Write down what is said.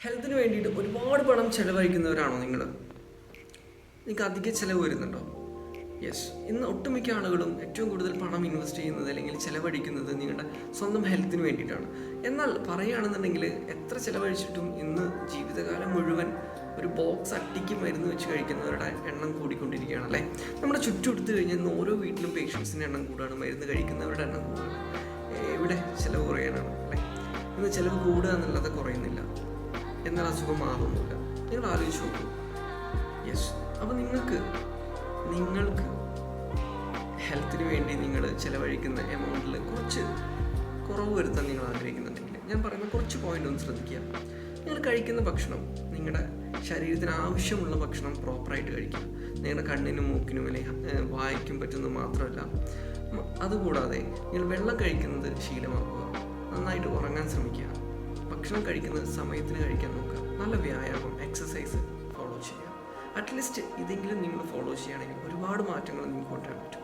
ഹെൽത്തിന് വേണ്ടിയിട്ട് ഒരുപാട് പണം ചിലവഴിക്കുന്നവരാണോ നിങ്ങൾ? നിങ്ങൾക്ക് അധിക ചിലവ് വരുന്നുണ്ടോ? യെസ്. ഇന്ന് ഒട്ടുമിക്ക ആളുകളും ഏറ്റവും കൂടുതൽ പണം ഇൻവെസ്റ്റ് ചെയ്യുന്നത് അല്ലെങ്കിൽ ചിലവഴിക്കുന്നത് നിങ്ങളുടെ സ്വന്തം ഹെൽത്തിന് വേണ്ടിയിട്ടാണ്. എന്നാൽ പറയുകയാണെന്നുണ്ടെങ്കിൽ എത്ര ചിലവഴിച്ചിട്ടും ഇന്ന് ജീവിതകാലം മുഴുവൻ ഒരു ബോക്സ് അട്ടിക്ക് മരുന്ന് വെച്ച് കഴിക്കുന്നവരുടെ എണ്ണം കൂടിക്കൊണ്ടിരിക്കുകയാണ് അല്ലേ? നമ്മുടെ ചുറ്റും എടുത്തു കഴിഞ്ഞാൽ ഇന്ന് ഓരോ വീട്ടിലും പേഷ്യൻസിൻ്റെ എണ്ണം കൂടുകയാണ്, മരുന്ന് കഴിക്കുന്നവരുടെ എണ്ണം കൂടുകയാണ്. എവിടെ ചിലവ് കുറയാനാണ് അല്ലേ? ഇന്ന് ചിലവ് കൂടുക എന്നുള്ളത് കുറയുന്നില്ല, എന്നാൽ അസുഖം മാറുന്നില്ല. നിങ്ങൾ ആലോചിച്ച് നോക്കൂ. യെസ്. അപ്പോൾ നിങ്ങൾക്ക് ഹെൽത്തിന് വേണ്ടി നിങ്ങൾ ചിലവഴിക്കുന്ന എമൗണ്ടിൽ കുറച്ച് കുറവ് വരുത്താൻ നിങ്ങൾ ആഗ്രഹിക്കുന്നുണ്ടെങ്കിൽ ഞാൻ പറയുന്ന കുറച്ച് പോയിന്റ് ഒന്ന് ശ്രദ്ധിക്കുക. നിങ്ങൾ കഴിക്കുന്ന ഭക്ഷണം നിങ്ങളുടെ ശരീരത്തിന് ആവശ്യമുള്ള ഭക്ഷണം പ്രോപ്പറായിട്ട് കഴിക്കുക. നിങ്ങളുടെ കണ്ണിനും മൂക്കിനും അല്ലെങ്കിൽ വായിക്കും പറ്റുന്നത് മാത്രമല്ല, അതുകൂടാതെ നിങ്ങൾ വെള്ളം കഴിക്കുന്നത് ശീലമാക്കുക. നന്നായിട്ട് ഉറങ്ങാൻ ശ്രമിക്കുക. ഭക്ഷണം കഴിക്കുന്നത് സമയത്തിന് കഴിക്കാൻ നോക്കുക. നല്ല വ്യായാമം, എക്സസൈസ് ഫോളോ ചെയ്യുക. അറ്റ്ലീസ്റ്റ് ഇതെങ്കിലും നിങ്ങൾ ഫോളോ ചെയ്യുകയാണെങ്കിൽ ഒരുപാട് മാറ്റങ്ങൾ നിങ്ങൾക്ക് കൊണ്ടുവരാൻ പറ്റും.